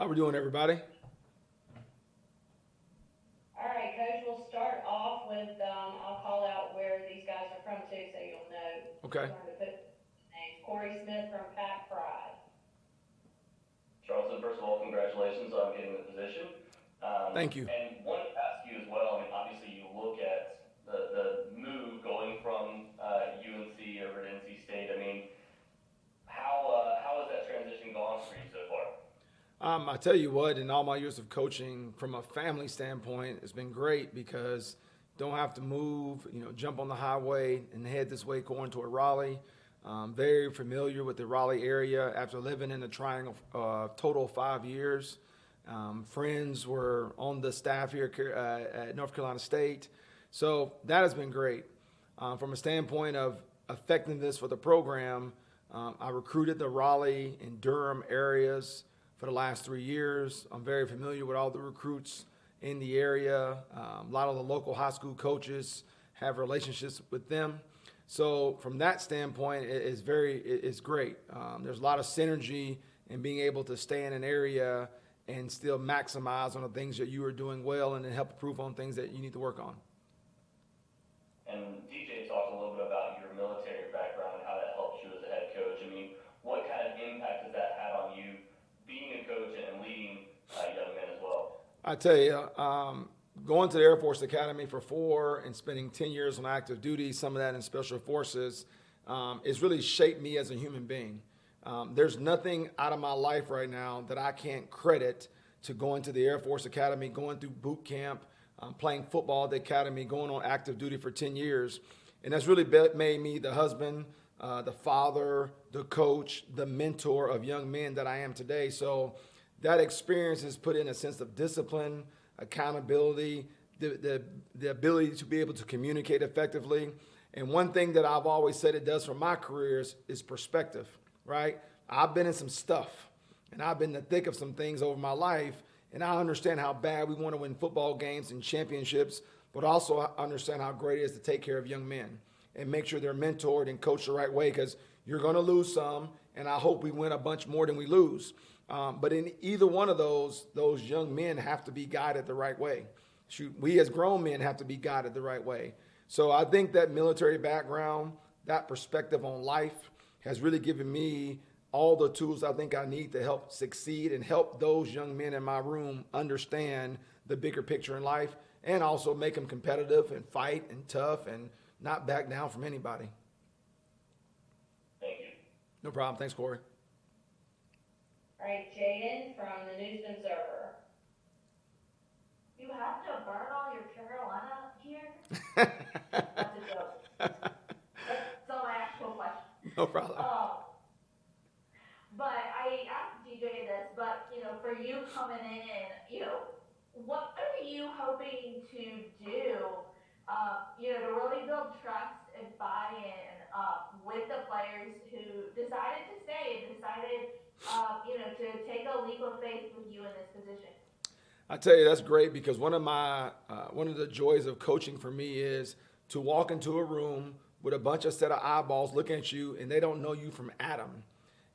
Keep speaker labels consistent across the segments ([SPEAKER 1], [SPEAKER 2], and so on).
[SPEAKER 1] How we doing, everybody?
[SPEAKER 2] All right, Coach, we'll start off with, I'll call out where these guys are from too, so you'll know.
[SPEAKER 1] Okay.
[SPEAKER 2] Learn to put names. Corey Smith from Pack Pride.
[SPEAKER 3] Charlton, first of all, congratulations on getting the position.
[SPEAKER 1] Thank you.
[SPEAKER 3] And wanted to ask you as well, I mean, obviously you look at the move going from UNC over to NC State. I mean, how has that transition gone for you so far?
[SPEAKER 1] I tell you what, in all my years of coaching, from a family standpoint, it's been great because don't have to move, jump on the highway and head this way going toward Raleigh. Very familiar with the Raleigh area after living in the Triangle total of 5 years. Friends were on the staff here at North Carolina State. So that has been great. From a standpoint of effectiveness for the program, I recruited the Raleigh and Durham areas for the last 3 years. I'm very familiar with all the recruits in the area. A lot of the local high school coaches have relationships with them. So from that standpoint, it's great. There's a lot of synergy in being able to stay in an area and still maximize on the things that you are doing well and then help improve on things that you need to work on.
[SPEAKER 3] And DJ talked a little bit about your military background and how that helps you as a head coach. I mean, what kind of impact has that had on you being a coach and leading young men as well?
[SPEAKER 1] I tell you, going to the Air Force Academy for 4 and spending 10 years on active duty, some of that in Special Forces, it's really shaped me as a human being. There's nothing out of my life right now that I can't credit to going to the Air Force Academy, going through boot camp, playing football at the academy, going on active duty for 10 years. And that's really made me the husband, the father, the coach, the mentor of young men that I am today. So that experience has put in a sense of discipline, accountability, the ability to be able to communicate effectively. And one thing that I've always said it does for my career is perspective, right? I've been in some stuff, and I've been in the thick of some things over my life, and I understand how bad we want to win football games and championships, but also I understand how great it is to take care of young men and make sure they're mentored and coached the right way, because you're going to lose some, and I hope we win a bunch more than we lose. But in either one of those young men have to be guided the right way. We as grown men have to be guided the right way. So I think that military background, that perspective on life has really given me all the tools I think I need to help succeed and help those young men in my room understand the bigger picture in life, and also make them competitive and fight and tough and not back down from anybody.
[SPEAKER 3] Thank you.
[SPEAKER 1] No problem. Thanks, Corey.
[SPEAKER 2] All right, Jaden from the News and Observer.
[SPEAKER 4] You have to burn all your Carolina here? That's a joke. That's my actual question.
[SPEAKER 1] No problem.
[SPEAKER 4] But I asked DJ this, but for you coming in, what are you hoping to do, to really build trust and buy-in with the players who decided to stay and decided, to take a leap of faith with you in this position?
[SPEAKER 1] I tell you, that's great, because one of the joys of coaching for me is to walk into a room with a bunch of set of eyeballs looking at you, and they don't know you from Adam.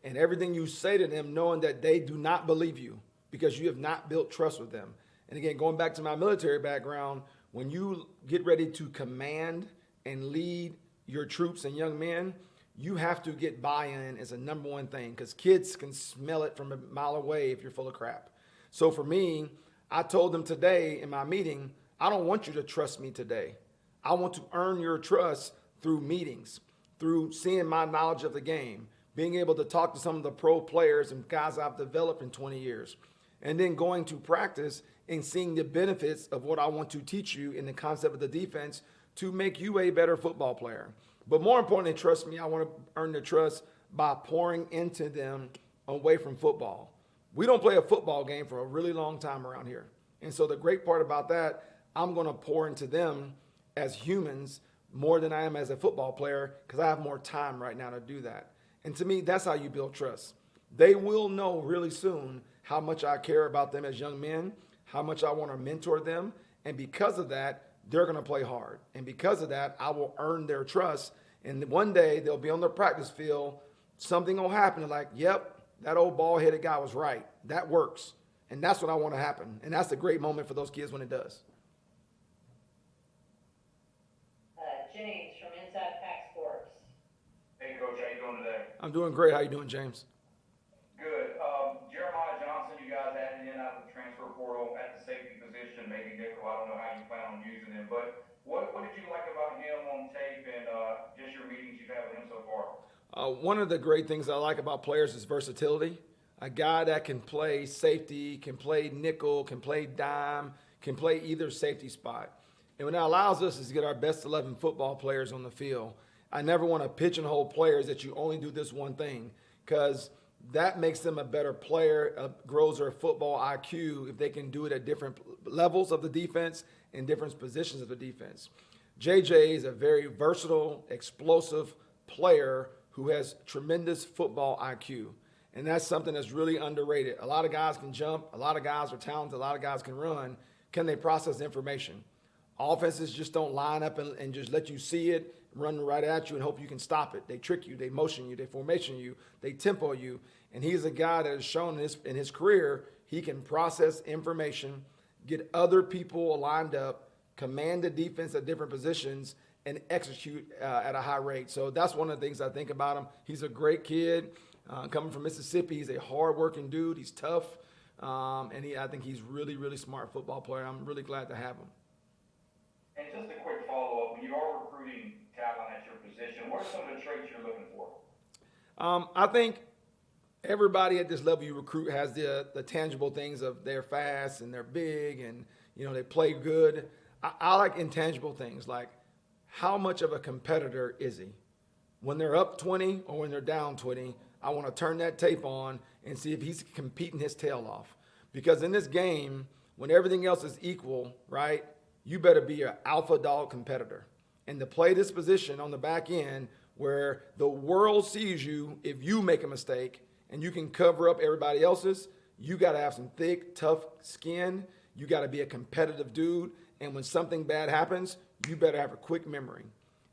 [SPEAKER 1] And everything you say to them, knowing that they do not believe you because you have not built trust with them. And again, going back to my military background, when you get ready to command and lead your troops and young men, you have to get buy-in as a number one thing, because kids can smell it from a mile away if you're full of crap. So for me, I told them today in my meeting, I don't want you to trust me today. I want to earn your trust through meetings, through seeing my knowledge of the game, being able to talk to some of the pro players and guys I've developed in 20 years, and then going to practice and seeing the benefits of what I want to teach you in the concept of the defense to make you a better football player. But more importantly, trust me, I want to earn their trust by pouring into them away from football. We don't play a football game for a really long time around here. And so the great part about that, I'm going to pour into them as humans more than I am as a football player, because I have more time right now to do that. And to me, that's how you build trust. They will know really soon how much I care about them as young men, how much I want to mentor them. And because of that, they're going to play hard. And because of that, I will earn their trust. And one day they'll be on the practice field. Something will happen. They're like, yep, that old bald-headed guy was right. That works. And that's what I want to happen. And that's a great moment for those kids when it does.
[SPEAKER 2] James from Inside Pack Sports.
[SPEAKER 5] Hey, Coach, how you doing today?
[SPEAKER 1] I'm doing great. How you doing, James?
[SPEAKER 5] Good. Jeremiah Johnson, you guys added in out of the transfer portal at the safety position, maybe nickel. I don't know how you plan on using him, but what did you like about him on tape and just your meetings you've had with him so far?
[SPEAKER 1] One of the great things I like about players is versatility. A guy that can play safety, can play nickel, can play dime, can play either safety spot. And what that allows us is to get our best 11 football players on the field. I never want to pigeonhole players that you only do this one thing, because that makes them a better player, grows their football IQ if they can do it at different levels of the defense and different positions of the defense. JJ is a very versatile, explosive player who has tremendous football IQ. And that's something that's really underrated. A lot of guys can jump. A lot of guys are talented. A lot of guys can run. Can they process information? Offenses just don't line up and just let you see it, run right at you and hope you can stop it. They trick you. They motion you. They formation you. They tempo you. And he's a guy that has shown in his career he can process information, get other people lined up, command the defense at different positions, and execute at a high rate. So that's one of the things I think about him. He's a great kid. Coming from Mississippi, he's a hard-working dude. He's tough. And I think he's really, really smart football player. I'm really glad to have him.
[SPEAKER 5] And just a quick follow-up, when you are recruiting talent at your position, what are some of the traits you're looking for?
[SPEAKER 1] I think everybody at this level you recruit has the tangible things of they're fast and they're big and, they play good. I like intangible things like how much of a competitor is he? When they're up 20 or when they're down 20, I want to turn that tape on and see if he's competing his tail off. Because in this game, when everything else is equal, right, you better be an alpha dog competitor. And to play this position on the back end where the world sees you if you make a mistake and you can cover up everybody else's, you got to have some thick, tough skin. You got to be a competitive dude. And when something bad happens, you better have a quick memory.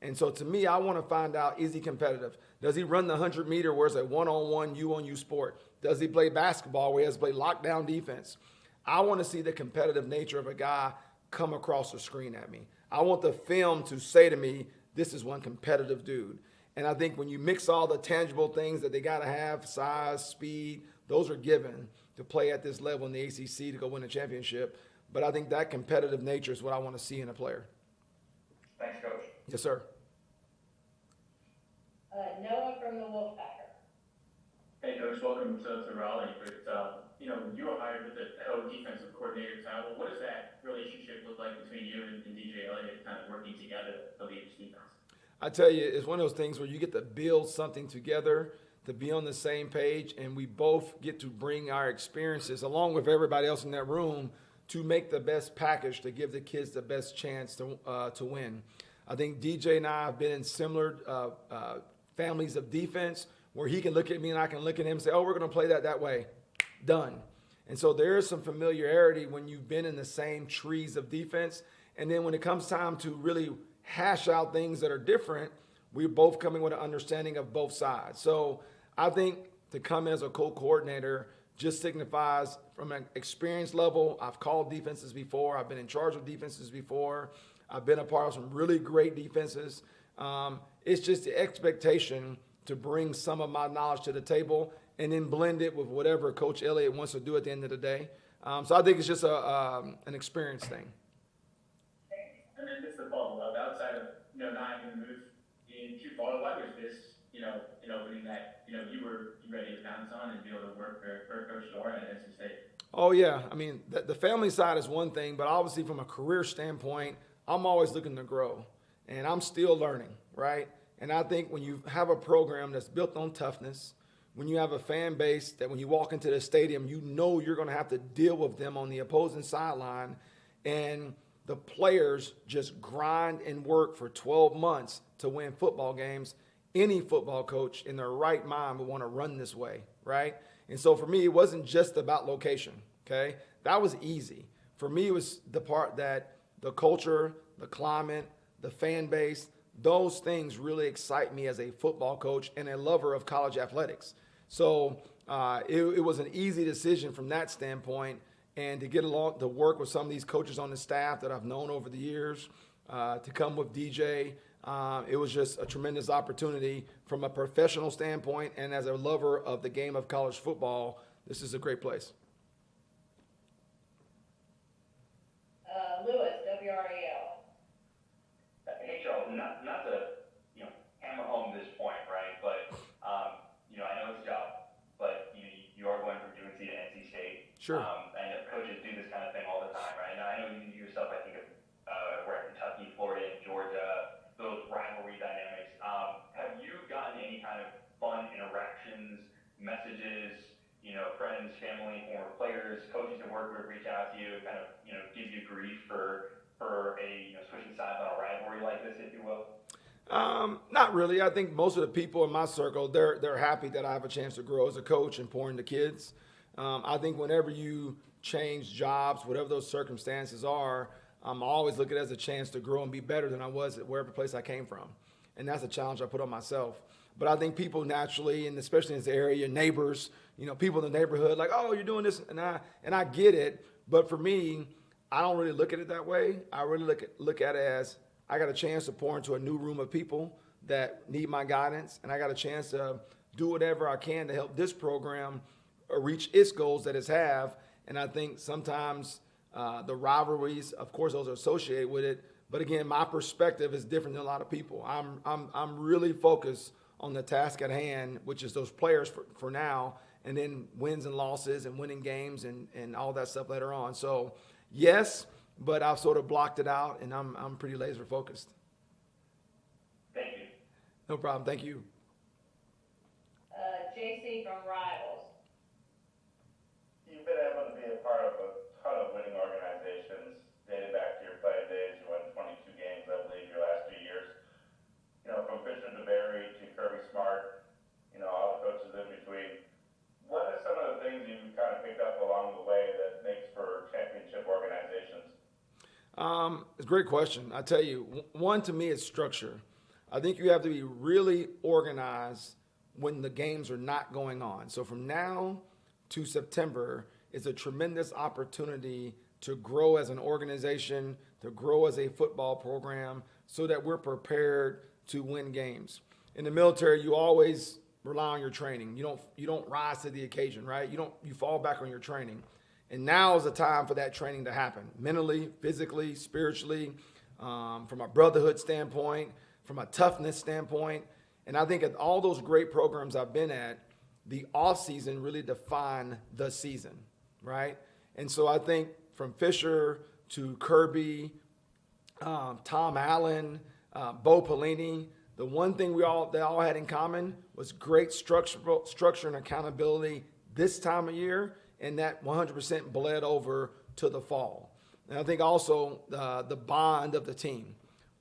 [SPEAKER 1] And so to me, I want to find out, is he competitive? Does he run the 100-meter where it's a one-on-one, you-on-you sport? Does he play basketball where he has to play lockdown defense? I want to see the competitive nature of a guy come across the screen at me. I want the film to say to me, this is one competitive dude. And I think when you mix all the tangible things that they got to have, size, speed, those are given to play at this level in the ACC to go win a championship. But I think that competitive nature is what I want to see in a player.
[SPEAKER 5] Thanks, Coach.
[SPEAKER 1] Yes, sir.
[SPEAKER 2] Noah from the Wolfpacker.
[SPEAKER 6] Hey, Coach, welcome to Raleigh. But, you were hired with the whole defensive coordinator title. What does that relationship look like between you and DJ Elliott kind of working together to lead this defense?
[SPEAKER 1] I tell you, it's one of those things where you get to build something together, to be on the same page, and we both get to bring our experiences along with everybody else in that room to make the best package to give the kids the best chance to win. I think DJ and I have been in similar families of defense where he can look at me and I can look at him and say, oh, we're going to play that way. Done. And so there is some familiarity when you've been in the same trees of defense. And then when it comes time to really hash out things that are different, we're both coming with an understanding of both sides. So I think to come in as a co-coordinator just signifies from an experience level, I've called defenses before. I've been in charge of defenses before. I've been a part of some really great defenses. It's just the expectation to bring some of my knowledge to the table and then blend it with whatever Coach Elliott wants to do at the end of the day. So I think it's just an experience thing.
[SPEAKER 6] And then just to follow up, outside of, not having to move in too far, why was this, an opening that, you were ready to pounce on and be able to work for Coach Warren at NC State?
[SPEAKER 1] Oh, yeah. I mean, the family side is one thing, but obviously from a career standpoint, I'm always looking to grow. And I'm still learning, right? And I think when you have a program that's built on toughness, when you have a fan base that when you walk into the stadium, you're going to have to deal with them on the opposing sideline, and the players just grind and work for 12 months to win football games, any football coach in their right mind would want to run this way, right? And so for me, it wasn't just about location, okay? That was easy. For me, it was the part that the culture, the climate, the fan base, those things really excite me as a football coach and a lover of college athletics. So it was an easy decision from that standpoint. And to get along, to work with some of these coaches on the staff that I've known over the years, to come with DJ, it was just a tremendous opportunity from a professional standpoint. And as a lover of the game of college football, this is a great place.
[SPEAKER 2] Lewis, WRAL.
[SPEAKER 3] Hey, Charlton, not to, hammer home this point, right? But, I know it's a job, but you are going from UNC to NC State.
[SPEAKER 1] Sure.
[SPEAKER 3] And coaches do this kind of thing all the time, right? Now, I know you yourself, I think, we're at Kentucky, Florida, and Georgia, those rivalry dynamics. Have you gotten any kind of fun interactions, messages, friends, family, former players, coaches that work with reach out to you, kind of, give you grief for a, switching sides on a rivalry like this, if you will?
[SPEAKER 1] Not really. I think most of the people in my circle, they're happy that I have a chance to grow as a coach and pour into kids. I think whenever you change jobs, whatever those circumstances are, I'm always looking at it as a chance to grow and be better than I was at wherever place I came from. And that's a challenge I put on myself. But I think people naturally, and especially in this area, your neighbors, people in the neighborhood, like, oh, you're doing this, and I get it. But for me, I don't really look at it that way. I really look at it as I got a chance to pour into a new room of people that need my guidance, and I got a chance to do whatever I can to help this program reach its goals that it's have. And I think sometimes the rivalries, of course, those are associated with it. But again, my perspective is different than a lot of people. I'm really focused on the task at hand, which is those players for now, and then wins and losses and winning games and all that stuff later on. So yes, but I've sort of blocked it out, and I'm pretty laser focused.
[SPEAKER 3] Thank you.
[SPEAKER 1] No problem. Thank you.
[SPEAKER 2] JC from Rivals.
[SPEAKER 7] You've been able to be a part of a ton of winning organizations dating back to your playing days. You won 22 games, I believe, your last 2 years. From Fisher to Barry to Kirby Smart, all the coaches in between. What are some of the things you've kind of picked up along the way that makes for championship organizations?
[SPEAKER 1] It's a great question. I tell you, one to me is structure. I think you have to be really organized when the games are not going on. So from now to September is a tremendous opportunity to grow as an organization, to grow as a football program, so that we're prepared to win games. In the military, you always rely on your training. You don't rise to the occasion, right? You fall back on your training. And now is the time for that training to happen, mentally, physically, spiritually, from a brotherhood standpoint, from a toughness standpoint. And I think at all those great programs I've been at, the off season really define the season, right? And so I think from Fisher to Kirby, Tom Allen, Bo Pelini, the one thing they all had in common was great structure and accountability this time of year, and that 100% bled over to the fall. And I think also the bond of the team,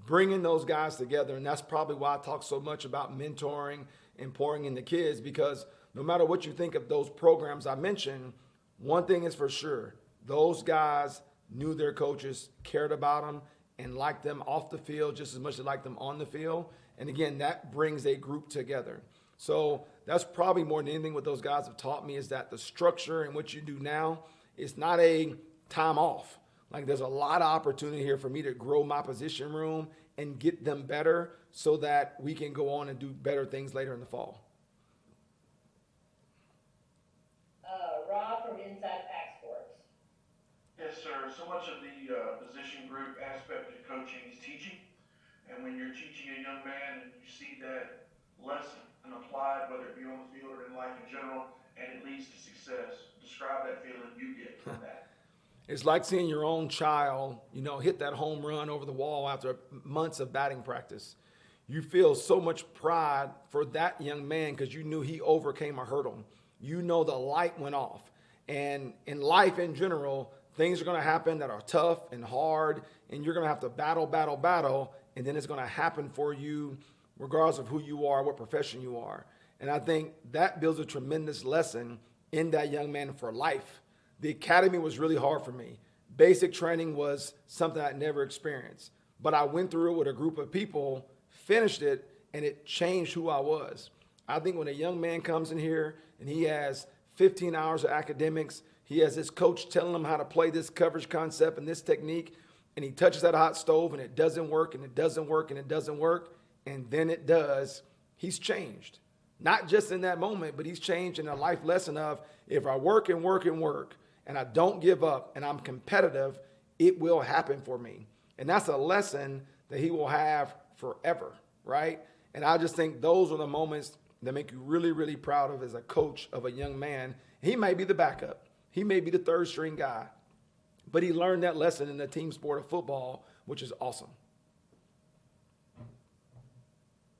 [SPEAKER 1] bringing those guys together, and that's probably why I talk so much about mentoring and pouring into kids, because no matter what you think of those programs I mentioned, one thing is for sure, those guys knew their coaches, cared about them, and liked them off the field just as much as they liked them on the field. And again, that brings a group together. So that's probably more than anything what those guys have taught me, is that the structure and what you do now is not a time off. Like, there's a lot of opportunity here for me to grow my position room and get them better so that we can go on and do better things later in the fall.
[SPEAKER 2] Rob from Inside Pack Sports.
[SPEAKER 8] Yes, sir. So much of the position group aspect of coaching is teaching. And when you're teaching a young man and you see that lesson and applied, whether it be on the field or in life in general, and it leads to success, describe that feeling you get from that.
[SPEAKER 1] It's like seeing your own child, hit that home run over the wall after months of batting practice. You feel so much pride for that young man because you knew he overcame a hurdle. The light went off. And in life in general, things are going to happen that are tough and hard, and you're going to have to battle, and then it's going to happen for you regardless of who you are, what profession you are. And I think that builds a tremendous lesson in that young man for life. The academy was really hard for me. Basic training was something I'd never experienced. But I went through it with a group of people, finished it, and it changed who I was. I think when a young man comes in here and he has 15 hours of academics. He has his coach telling him how to play this coverage concept and this technique, and he touches that hot stove and it doesn't work and it doesn't work and it doesn't work, and then it does. He's changed. Not just in that moment, but he's changed in a life lesson of if I work and work and work and I don't give up and I'm competitive, it will happen for me. And that's a lesson that he will have forever, right? And I just think those are the moments that make you really, really proud of as a coach of a young man. He may be the backup. He may be the third string guy, but he learned that lesson in the team sport of football, which is awesome.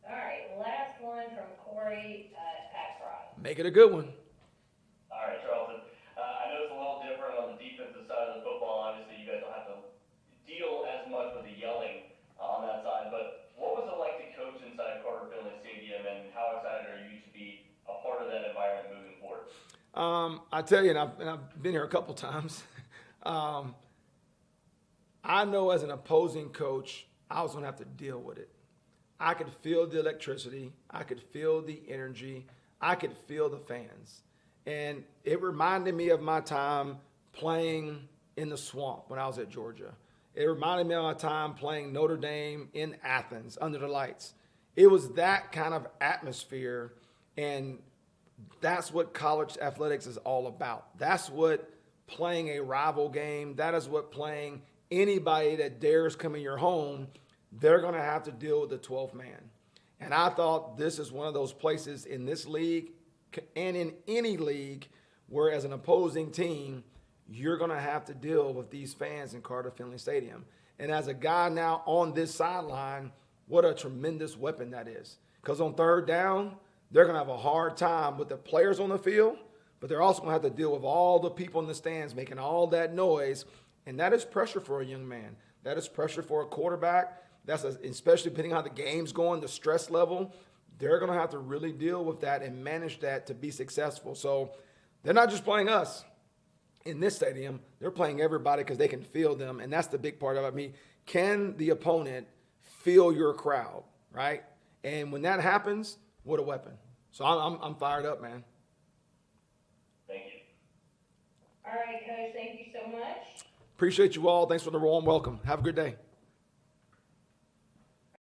[SPEAKER 2] All right, last one from Corey Packard.
[SPEAKER 1] Make it a good one.
[SPEAKER 3] All right, Charlton. I know it's a little different on the defensive side of the football. Obviously, you guys don't have to deal as much with the yelling on that side, but what was it like to coach inside Carter Finley Stadium, and how excited are you to be a part of that environment moving forward?
[SPEAKER 1] I tell you, and I've been here a couple times. I know as an opposing coach, I was going to have to deal with it. I could feel the electricity. I could feel the energy. I could feel the fans. And it reminded me of my time playing in the swamp when I was at Georgia. It reminded me of my time playing Notre Dame in Athens under the lights. It was that kind of atmosphere, and that's what college athletics is all about. That's what playing a rival game, that is what playing anybody that dares come in your home, they're going to have to deal with the 12th man. And I thought this is one of those places in this league and in any league where as an opposing team, you're going to have to deal with these fans in Carter Finley Stadium. And as a guy now on this sideline, what a tremendous weapon that is. Because on third down, they're going to have a hard time with the players on the field, but they're also going to have to deal with all the people in the stands making all that noise. And that is pressure for a young man. That is pressure for a quarterback. Especially depending on how the game's going, the stress level, they're going to have to really deal with that and manage that to be successful. So they're not just playing us in this stadium. They're playing everybody because they can feel them, and that's the big part about me. Can the opponent feel your crowd, right? And when that happens, what a weapon. So I'm fired up, man.
[SPEAKER 3] Thank you.
[SPEAKER 2] All right, Coach, thank you so much.
[SPEAKER 1] Appreciate you all. Thanks for the warm welcome. Have a good day.